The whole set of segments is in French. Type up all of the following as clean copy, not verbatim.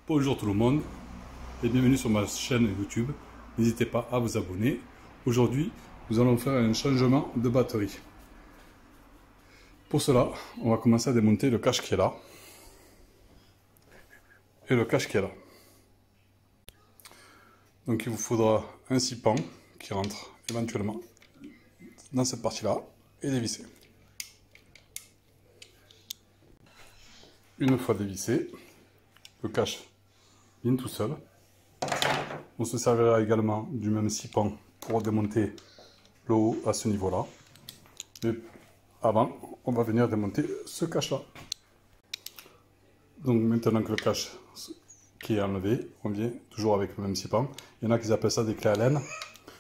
Bonjour tout le monde et bienvenue sur ma chaîne YouTube. N'hésitez pas à vous abonner. Aujourd'hui, nous allons faire un changement de batterie. Pour cela, on va commencer à démonter le cache qui est là et le cache qui est là. Donc il vous faudra un 6 pans qui rentre éventuellement dans cette partie-là et dévisser. Une fois dévissé, le cache vient tout seul. On se servira également du même 6 pans pour démonter le haut à ce niveau-là. Mais avant, on va venir démonter ce cache-là. Donc maintenant que le cache qui est enlevé, on vient toujours avec le même 6 pans. Il y en a qui appellent ça des clés à laine.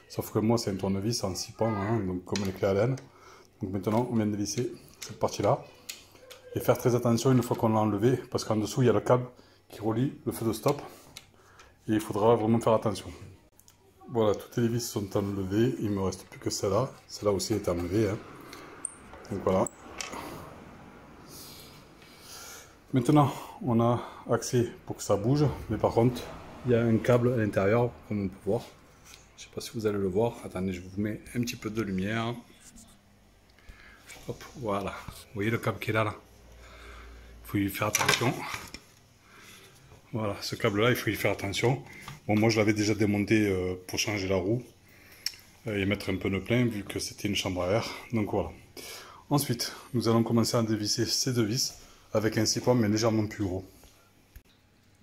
Sauf que moi c'est un tournevis en 6 pans, hein, donc comme les clés à laine. Donc maintenant on vient de dévisser cette partie-là. Et faire très attention une fois qu'on l'a enlevé, parce qu'en dessous il y a le câble qui relie le feu de stop. Et il faudra vraiment faire attention. Voilà, toutes les vis sont enlevées, il ne me reste plus que celle-là. Celle-là aussi est enlevée. Hein. Donc voilà. Maintenant, on a accès pour que ça bouge, mais par contre, il y a un câble à l'intérieur, comme on peut voir. Je ne sais pas si vous allez le voir. Attendez, je vous mets un petit peu de lumière. Hop, voilà. Vous voyez le câble qui est là, là. Il faut y faire attention. Voilà, ce câble-là, il faut y faire attention. Bon, moi, je l'avais déjà démonté pour changer la roue et mettre un pneu plein, vu que c'était une chambre à air. Donc voilà. Ensuite, nous allons commencer à dévisser ces deux vis avec un 6 pans, mais légèrement plus gros.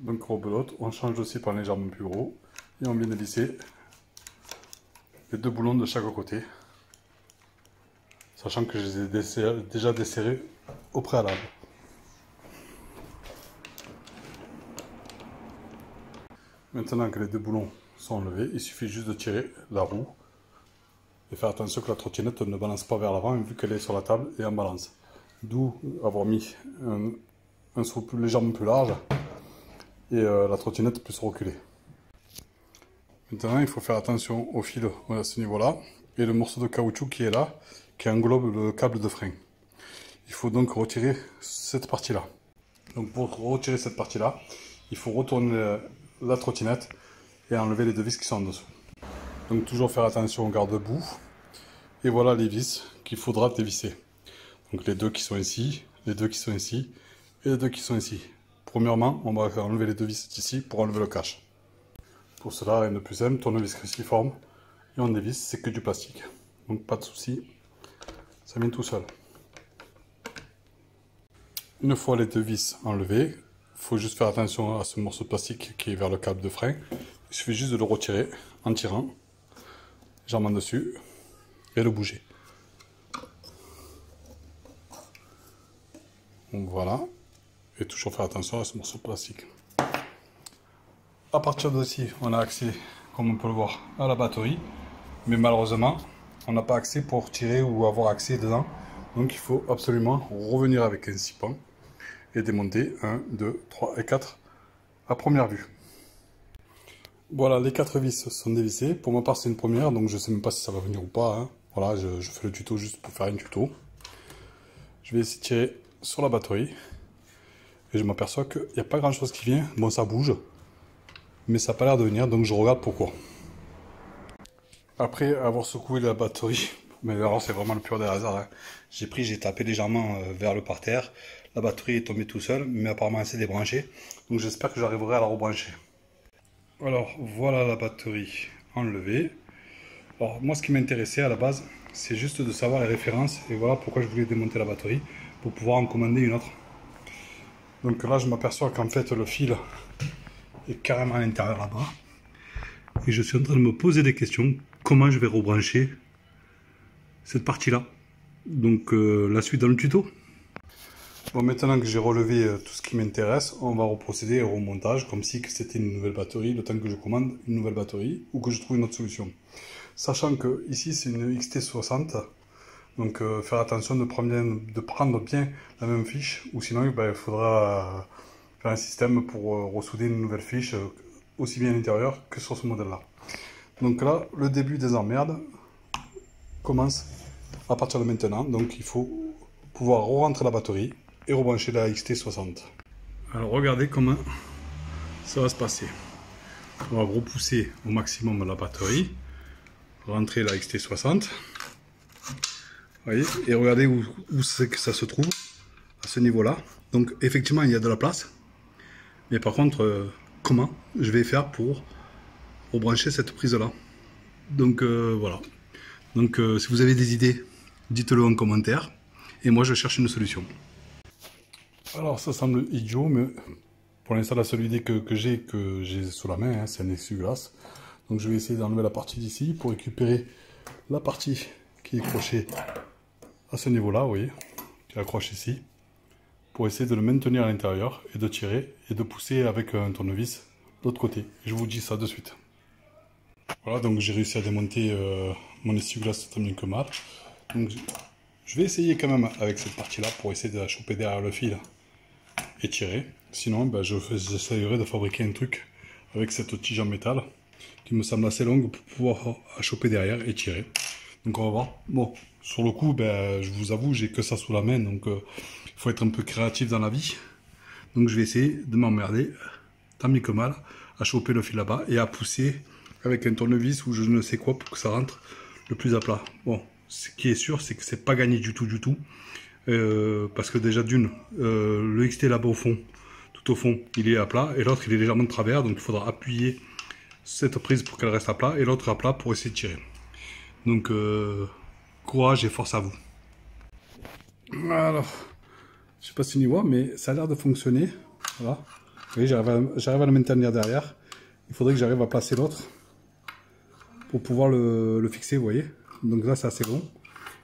Donc, rebelote, on change de 6 pans légèrement plus gros et on vient dévisser les deux boulons de chaque côté, sachant que je les ai déjà desserrés au préalable. Maintenant que les deux boulons sont enlevés, il suffit juste de tirer la roue et faire attention que la trottinette ne balance pas vers l'avant vu qu'elle est sur la table et en balance. D'où avoir mis un seau légèrement plus large et la trottinette peut se reculer. Maintenant il faut faire attention au fil à ce niveau-là et le morceau de caoutchouc qui est là, qui englobe le câble de frein. Il faut donc retirer cette partie-là. Donc pour retirer cette partie-là, il faut retourner la trottinette et enlever les deux vis qui sont en dessous. Donc toujours faire attention au garde-boue. Et voilà les vis qu'il faudra dévisser. Donc les deux qui sont ici, les deux qui sont ici et les deux qui sont ici. Premièrement, on va enlever les deux vis ici pour enlever le cache. Pour cela, rien de plus simple, tournevis cruciforme et on dévisse, c'est que du plastique. Donc pas de souci, ça vient tout seul. Une fois les deux vis enlevées, il faut juste faire attention à ce morceau de plastique qui est vers le câble de frein. Il suffit juste de le retirer en tirant légèrement dessus et le bouger. Donc voilà. Et toujours faire attention à ce morceau de plastique. À partir d'ici, on a accès, comme on peut le voir, à la batterie. Mais malheureusement, on n'a pas accès pour tirer ou avoir accès dedans. Donc il faut absolument revenir avec un 6 pans et démonter 1, 2, 3 et 4 à première vue. Voilà, les 4 vis sont dévissées. Pour ma part, c'est une première, donc je ne sais même pas si ça va venir ou pas. Hein. Voilà, je fais le tuto juste pour faire un tuto. Je vais essayer de tirer sur la batterie. Et je m'aperçois qu'il n'y a pas grand chose qui vient. Bon, ça bouge, mais ça n'a pas l'air de venir, donc je regarde pourquoi. Après avoir secoué la batterie, mais alors c'est vraiment le pur des hasards. Hein. J'ai tapé légèrement vers le parterre. La batterie est tombée tout seul, mais apparemment elle s'est débranchée. Donc j'espère que j'arriverai à la rebrancher. Alors voilà la batterie enlevée. Alors moi ce qui m'intéressait à la base, c'est juste de savoir les références. Et voilà pourquoi je voulais démonter la batterie, pour pouvoir en commander une autre. Donc là je m'aperçois qu'en fait le fil est carrément à l'intérieur là-bas. Et je suis en train de me poser des questions. Comment je vais rebrancher cette partie-là. Donc la suite dans le tuto. Bon, maintenant que j'ai relevé tout ce qui m'intéresse, on va reprocéder au remontage comme si c'était une nouvelle batterie, le temps que je commande une nouvelle batterie ou que je trouve une autre solution. Sachant que ici c'est une XT60, donc faire attention de prendre bien la même fiche, ou sinon il faudra faire un système pour ressouder une nouvelle fiche, aussi bien à l'intérieur que sur ce modèle-là. Donc là, le début des emmerdes commence à partir de maintenant, donc il faut pouvoir re-rentrer la batterie et rebrancher la XT60. Alors regardez comment ça va se passer. On va repousser au maximum la batterie, rentrer la XT60. Vous voyez, et regardez où c'est que ça se trouve, à ce niveau-là. Donc effectivement, il y a de la place. Mais par contre, comment je vais faire pour rebrancher cette prise-là? Donc voilà. Donc si vous avez des idées, dites-le en commentaire. Et moi, je cherche une solution. Alors ça semble idiot, mais pour l'instant, la seule idée que j'ai sous la main, hein, c'est un essuie-glace. Donc je vais essayer d'enlever la partie d'ici pour récupérer la partie qui est accrochée à ce niveau-là, vous voyez, qui accroche ici, pour essayer de le maintenir à l'intérieur et de tirer et de pousser avec un tournevis de l'autre côté. Je vous dis ça de suite. Voilà, donc j'ai réussi à démonter mon essuie-glace tant bien que mal. Donc je vais essayer quand même avec cette partie-là pour essayer de la choper derrière le fil et tirer. Sinon, ben, j'essayerai de fabriquer un truc avec cette tige en métal qui me semble assez longue pour pouvoir la choper derrière et tirer. Donc on va voir. Bon, sur le coup, ben, je vous avoue, j'ai que ça sous la main, donc il faut être un peu créatif dans la vie. Donc je vais essayer de m'emmerder, tant bien que mal, à choper le fil là-bas et à pousser avec un tournevis ou je ne sais quoi pour que ça rentre le plus à plat. Bon, ce qui est sûr, c'est que c'est pas gagné du tout, parce que déjà d'une, le XT là-bas au fond, tout au fond, il est à plat et l'autre il est légèrement de travers, donc il faudra appuyer cette prise pour qu'elle reste à plat et l'autre à plat pour essayer de tirer. Donc courage et force à vous. Alors, je sais pas si on y voit, mais ça a l'air de fonctionner. Voilà. Vous voyez, j'arrive à le maintenir derrière. Il faudrait que j'arrive à placer l'autre pour pouvoir le fixer, vous voyez. Donc là, c'est assez bon.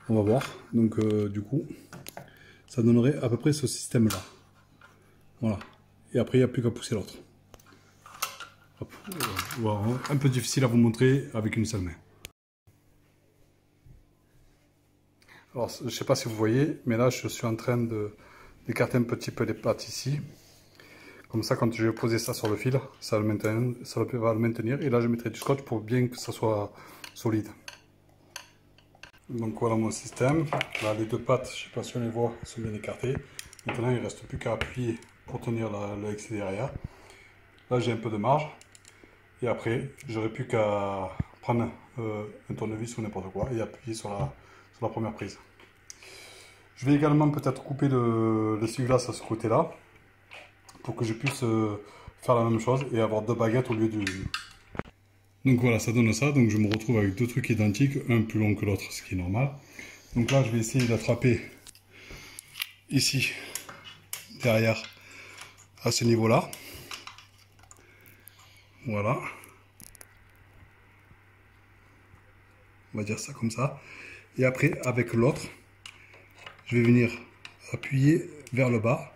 On va voir. Donc du coup, ça donnerait à peu près ce système-là. Voilà. Et après, il n'y a plus qu'à pousser l'autre. Voilà. Un peu difficile à vous montrer avec une seule main. Alors, je ne sais pas si vous voyez, mais là, je suis en train d'écarter un petit peu les pattes ici. Comme ça, quand je vais poser ça sur le fil, ça va le maintenir. Et là, je mettrai du scotch pour bien que ça soit solide. Donc voilà mon système. Là, les deux pattes, je ne sais pas si on les voit, sont bien écartées. Maintenant, il ne reste plus qu'à appuyer pour tenir le XT derrière. Là, j'ai un peu de marge. Et après, j'aurai plus qu'à prendre un tournevis ou n'importe quoi et appuyer sur la première prise. Je vais également peut-être couper l'essuie-glace à ce côté-là pour que je puisse faire la même chose et avoir deux baguettes au lieu d'une. Donc voilà, ça donne ça. Donc je me retrouve avec deux trucs identiques, un plus long que l'autre, ce qui est normal. Donc là, je vais essayer d'attraper ici, derrière, à ce niveau-là. Voilà. On va dire ça comme ça. Et après, avec l'autre, je vais venir appuyer vers le bas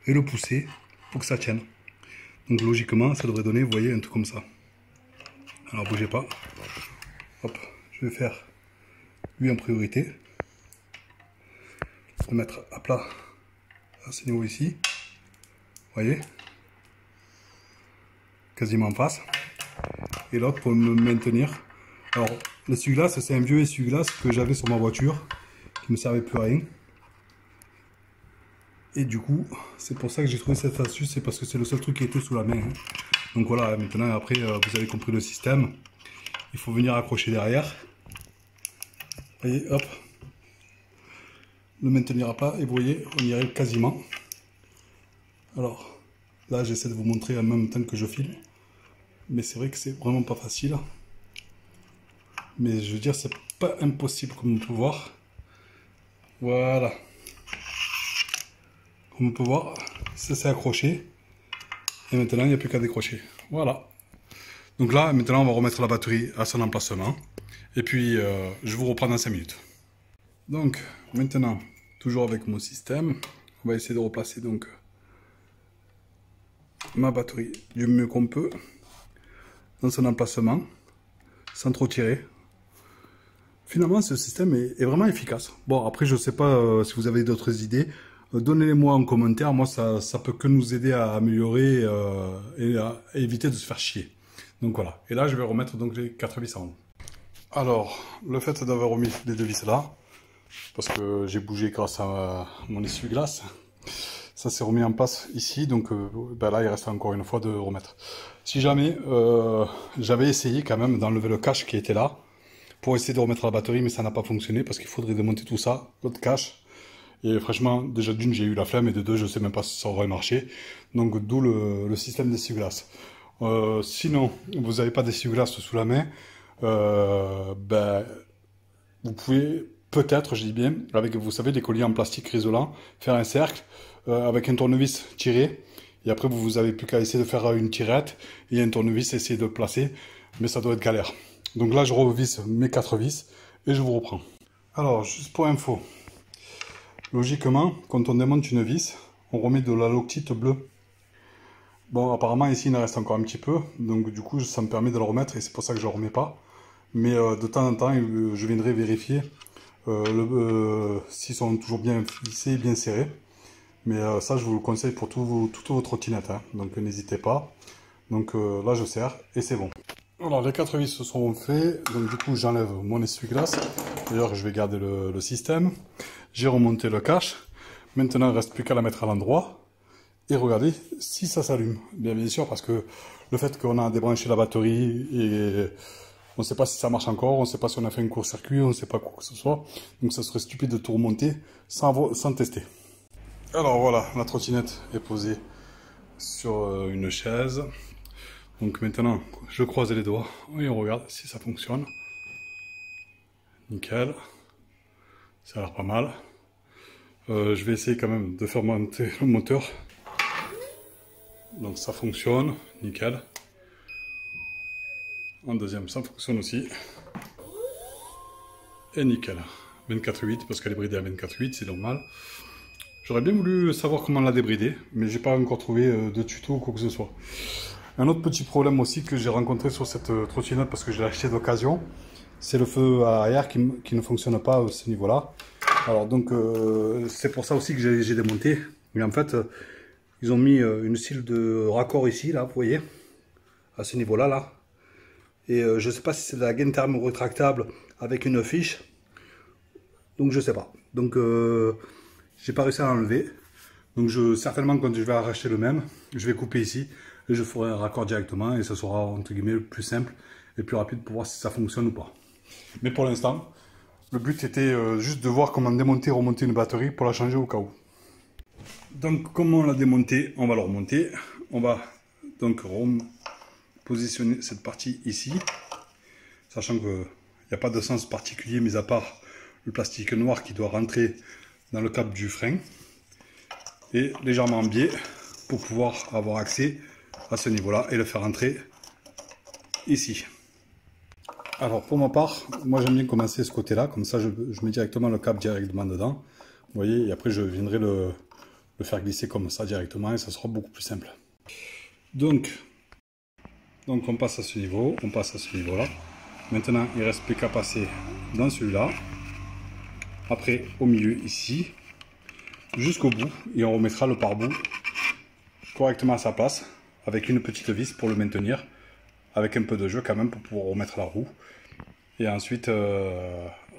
et le pousser pour que ça tienne. Donc logiquement, ça devrait donner, vous voyez, un truc comme ça. Alors bougez pas. Hop, je vais faire lui en priorité. Le mettre à plat à ce niveau ici. Vous voyez, quasiment en face. Et l'autre pour me maintenir. Alors, l'essuie-glace, c'est un vieux essuie-glace que j'avais sur ma voiture, qui ne me servait plus à rien. Et du coup, c'est pour ça que j'ai trouvé cette astuce, c'est parce que c'est le seul truc qui était sous la main. Hein. Donc voilà, maintenant, après, vous avez compris le système. Il faut venir accrocher derrière. Vous voyez, hop. Le maintenir à plat, et vous voyez, on y arrive quasiment. Alors, là, j'essaie de vous montrer en même temps que je filme. Mais c'est vrai que c'est vraiment pas facile. Mais je veux dire, c'est pas impossible comme on peut voir. Voilà. Comme on peut voir, ça s'est accroché. Et maintenant, il n'y a plus qu'à décrocher. Voilà. Donc là, maintenant, on va remettre la batterie à son emplacement. Et puis, je vous reprends dans 5 minutes. Donc, maintenant, toujours avec mon système, on va essayer de replacer donc ma batterie du mieux qu'on peut dans son emplacement, sans trop tirer. Finalement, ce système est vraiment efficace. Bon, après, je ne sais pas si vous avez d'autres idées. Donnez-les-moi en commentaire. Moi, ça peut que nous aider à améliorer et à éviter de se faire chier. Donc voilà. Et là, je vais remettre donc les 4 vis en haut. Alors, le fait d'avoir remis les deux vis là, parce que j'ai bougé grâce à mon essuie-glace, Ça s'est remis en place ici, donc ben là il reste encore une fois de remettre. Si jamais, j'avais essayé quand même d'enlever le cache qui était là, pour essayer de remettre la batterie, mais ça n'a pas fonctionné, parce qu'il faudrait démonter tout ça, l'autre cache. Et franchement, déjà d'une j'ai eu la flemme, et de deux je sais même pas si ça aurait marché. Donc d'où le système d'essuie-glace. Sinon, vous n'avez pas d'essuie-glace sous la main, ben, vous pouvez peut-être, je dis bien, avec, vous savez, des colliers en plastique isolant, faire un cercle avec un tournevis tiré. Et après, vous avez plus qu'à essayer de faire une tirette et un tournevis, essayer de placer. Mais ça doit être galère. Donc là, je revisse mes 4 vis et je vous reprends. Alors, juste pour info. Logiquement, quand on démonte une vis, on remet de la loctite bleue. Bon, apparemment, ici, il en reste encore un petit peu. Donc, du coup, ça me permet de le remettre et c'est pour ça que je ne le remets pas. Mais de temps en temps, je viendrai vérifier s'ils sont toujours bien vissés, bien serrés. Mais ça, je vous le conseille pour toutes vos trottinettes. Hein. Donc, n'hésitez pas. Donc là, je serre et c'est bon. Alors, les 4 vis se sont faits. Donc, du coup, j'enlève mon essuie-glace. D'ailleurs, je vais garder le système. J'ai remonté le cache. Maintenant, il ne reste plus qu'à la mettre à l'endroit. Et regardez si ça s'allume. Bien sûr, parce que le fait qu'on a débranché la batterie et on ne sait pas si ça marche encore, on ne sait pas si on a fait un court-circuit, on ne sait pas quoi que ce soit. Donc ça serait stupide de tout remonter sans tester. Alors voilà, la trottinette est posée sur une chaise. Donc maintenant, je croise les doigts et on regarde si ça fonctionne. Nickel. Ça a l'air pas mal. Je vais essayer quand même de faire monter le moteur. Donc ça fonctionne, nickel. En deuxième, ça fonctionne aussi. Et nickel. 24.8 parce qu'elle est bridée à 24.8, c'est normal. J'aurais bien voulu savoir comment la débrider, mais j'ai pas encore trouvé de tuto ou quoi que ce soit. Un autre petit problème aussi que j'ai rencontré sur cette trottinette parce que je l'ai acheté d'occasion, c'est le feu à arrière qui ne fonctionne pas à ce niveau-là. Alors donc c'est pour ça aussi que j'ai démonté. Mais en fait, ils ont mis une style de raccord ici, là, vous voyez, à ce niveau-là, là. Et je ne sais pas si c'est de la gaine thermo rétractable avec une fiche. Donc je sais pas. Donc j'ai pas réussi à l'enlever. Donc certainement quand je vais arracher le même, je vais couper ici et je ferai un raccord directement et ce sera entre guillemets le plus simple et plus rapide pour voir si ça fonctionne ou pas. Mais pour l'instant, le but était juste de voir comment démonter et remonter une batterie pour la changer au cas où. Donc comme on l'a démonté, on va le remonter. On va donc positionner cette partie ici, sachant qu'il n'y a pas de sens particulier mis à part le plastique noir qui doit rentrer dans le câble du frein et légèrement en biais pour pouvoir avoir accès à ce niveau là et le faire entrer ici. Alors pour ma part, moi j'aime bien commencer ce côté là, comme ça je mets directement le câble directement dedans, vous voyez, et après je viendrai le faire glisser comme ça directement et ça sera beaucoup plus simple. Donc on passe à ce niveau, on passe à ce niveau là. Maintenant il ne reste plus qu'à passer dans celui-là, après au milieu ici, jusqu'au bout, et on remettra le pare-bout correctement à sa place, avec une petite vis pour le maintenir, avec un peu de jeu quand même pour pouvoir remettre la roue, et ensuite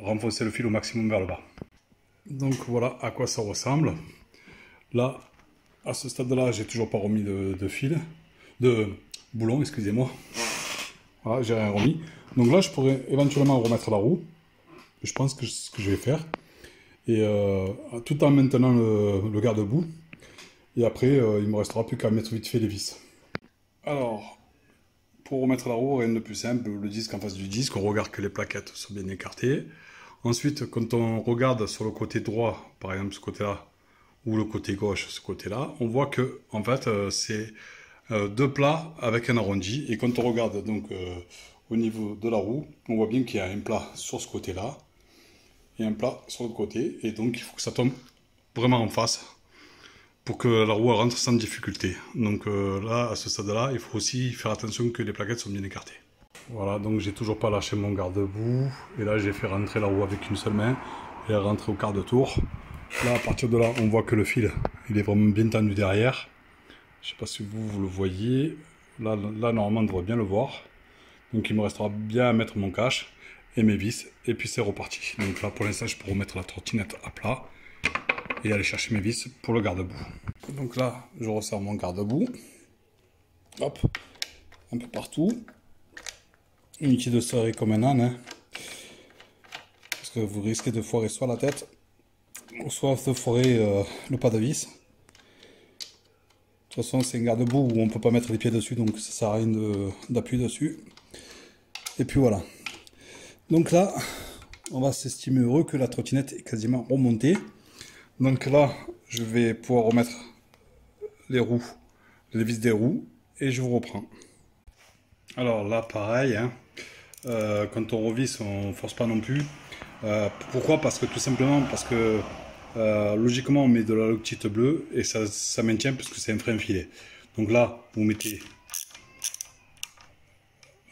renfoncer le fil au maximum vers le bas. Donc voilà à quoi ça ressemble. Là, à ce stade-là, j'ai toujours pas remis de fil, de boulon, excusez-moi. Voilà, j'ai rien remis. Donc là, je pourrais éventuellement remettre la roue. Je pense que c'est ce que je vais faire. Et tout en maintenant le garde-boue. Et après, il me restera plus qu'à mettre vite fait les vis. Alors, pour remettre la roue, rien de plus simple. Le disque en face du disque, on regarde que les plaquettes sont bien écartées. Ensuite, quand on regarde sur le côté droit, par exemple ce côté-là, ou le côté gauche, ce côté-là, on voit que en fait c'est deux plats avec un arrondi. Et quand on regarde donc au niveau de la roue, on voit bien qu'il y a un plat sur ce côté-là et un plat sur l'autre côté. Et donc il faut que ça tombe vraiment en face pour que la roue rentre sans difficulté. Donc là, à ce stade-là, il faut aussi faire attention que les plaquettes sont bien écartées. Voilà, donc j'ai toujours pas lâché mon garde-boue. Et là, j'ai fait rentrer la roue avec une seule main et elle est rentrée au quart de tour. Là, à partir de là, on voit que le fil, il est vraiment bien tendu derrière. Je ne sais pas si vous le voyez. Là, normalement, on devrait bien le voir. Donc, il me restera bien à mettre mon cache et mes vis. Et puis, c'est reparti. Donc là, pour l'instant, je peux remettre la trottinette à plat. et aller chercher mes vis pour le garde-boue. Donc là, je resserre mon garde-boue. Hop, un peu partout. Inutile de serrer comme un âne, hein, parce que vous risquez de foirer soit la tête, soit de foirer le pas de vis. De toute façon, c'est un garde-boue où on ne peut pas mettre les pieds dessus, donc ça sert à rien d'appuyer dessus. Et puis voilà. Donc là, on va s'estimer heureux que la trottinette est quasiment remontée. Donc là, je vais pouvoir remettre les roues, les vis des roues, et je vous reprends. Alors là, pareil, hein, quand on revisse, on ne force pas non plus. Pourquoi? Parce que tout simplement, parce que logiquement, on met de la loctite bleue et ça maintient parce que c'est un frein filet. Donc là, vous mettez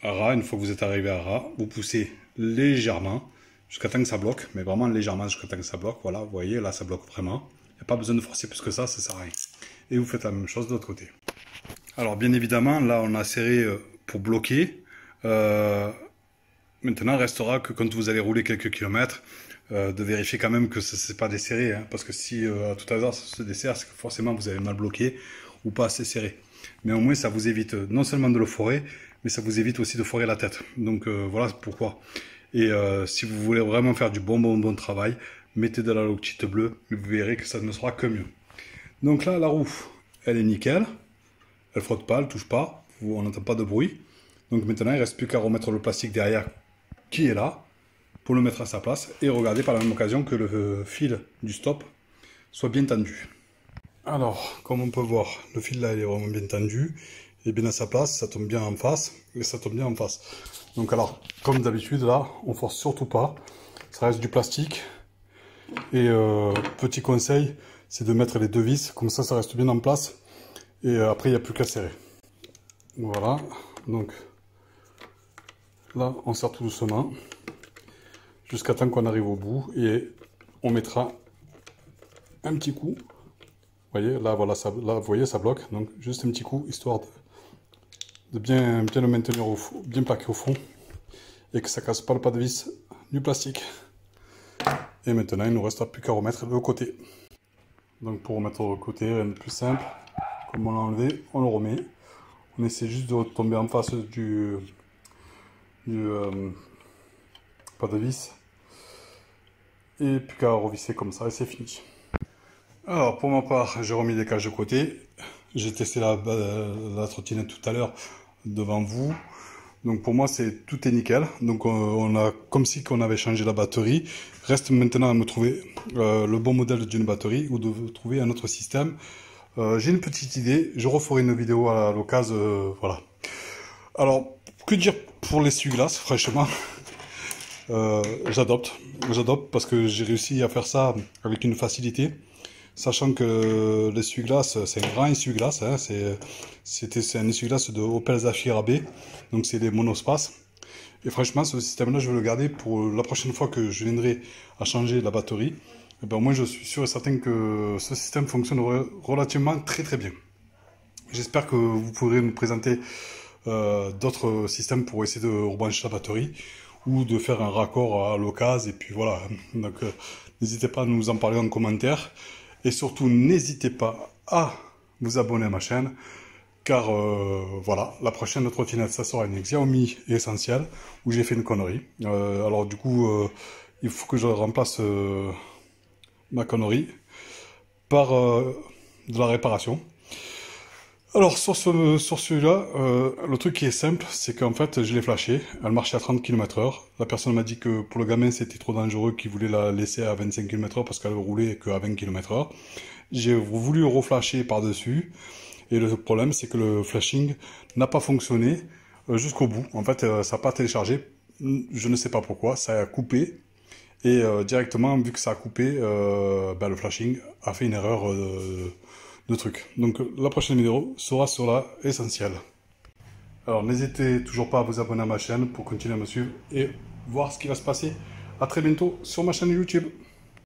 à ras. Une fois que vous êtes arrivé à ras, vous poussez légèrement jusqu'à temps que ça bloque, mais vraiment légèrement jusqu'à temps que ça bloque. Voilà, vous voyez, là ça bloque vraiment. Il n'y a pas besoin de forcer plus que ça sert à rien. Et vous faites la même chose de l'autre côté. Alors bien évidemment, là on a serré pour bloquer. Maintenant, il restera que quand vous allez rouler quelques kilomètres, de vérifier quand même que ça ne s'est pas desserré, hein, parce que si à tout hasard ça se desserre, c'est que forcément vous avez mal bloqué ou pas assez serré. Mais au moins ça vous évite non seulement de le foirer, mais ça vous évite aussi de foirer la tête. Donc voilà pourquoi. Et si vous voulez vraiment faire du bon travail, mettez de la loctite bleue, mais vous verrez que ça ne sera que mieux. Donc là, la roue, elle est nickel, elle frotte pas, elle touche pas, on n'entend pas de bruit. Donc maintenant, il ne reste plus qu'à remettre le plastique derrière qui est là, pour le mettre à sa place, et regarder par la même occasion que le fil du stop soit bien tendu. Alors, comme on peut voir, le fil là, il est vraiment bien tendu, il est bien à sa place, ça tombe bien en face, et ça tombe bien en face. Donc alors, comme d'habitude, là, on force surtout pas, ça reste du plastique, et petit conseil, c'est de mettre les deux vis, comme ça reste bien en place, et après, il n'y a plus qu'à serrer. Voilà, donc là, on serre tout doucement, jusqu'à temps qu'on arrive au bout, et on mettra un petit coup. Vous voyez, là, voilà, ça, là, vous voyez, ça bloque, donc juste un petit coup, histoire de bien le maintenir bien plaqué au fond, et que ça casse pas le pas de vis du plastique. Et maintenant, il ne nous restera plus qu'à remettre le côté. Donc pour remettre le côté, rien de plus simple, comme on l'a enlevé, on le remet. On essaie juste de retomber en face du pas de vis, et plus qu'à revisser comme ça, et c'est fini. Alors pour ma part, j'ai remis les cages de côté. J'ai testé la trottinette tout à l'heure devant vous. Donc pour moi, tout est nickel. Donc on a comme si on avait changé la batterie. Reste maintenant à me trouver le bon modèle d'une batterie ou de trouver un autre système. J'ai une petite idée. Je referai une vidéo à l'occasion. Voilà. Alors, que dire pour l'essuie-glace, franchement. J'adopte parce que j'ai réussi à faire ça avec une facilité. Sachant que l'essuie-glace, c'est un grand essuie-glace, hein, c'est un essuie-glace de Opel Zafir AB, donc c'est des monospaces. Et franchement, ce système-là, je vais le garder pour la prochaine fois que je viendrai à changer la batterie. Et ben, moi, je suis sûr et certain que ce système fonctionne relativement très bien. J'espère que vous pourrez nous présenter d'autres systèmes pour essayer de rebrancher la batterie ou de faire un raccord à l'occasion. Et puis voilà, donc n'hésitez pas à nous en parler en commentaire. Et surtout, n'hésitez pas à vous abonner à ma chaîne, car voilà, la prochaine trottinette, ça sera une Xiaomi Essentiel, où j'ai fait une connerie. Alors du coup, il faut que je remplace ma connerie par de la réparation. Alors sur celui-là, le truc qui est simple, c'est qu'en fait je l'ai flashé, elle marchait à 30 km/h. La personne m'a dit que pour le gamin c'était trop dangereux, qu'il voulait la laisser à 25 km/h parce qu'elle roulait qu'à 20 km/h. J'ai voulu reflasher par-dessus, et le problème c'est que le flashing n'a pas fonctionné jusqu'au bout. En fait ça n'a pas téléchargé, je ne sais pas pourquoi, ça a coupé. Et directement, vu que ça a coupé, le flashing a fait une erreur de truc. Donc la prochaine vidéo sera sur la Essentiel. Alors n'hésitez toujours pas à vous abonner à ma chaîne pour continuer à me suivre et voir ce qui va se passer. A très bientôt sur ma chaîne YouTube.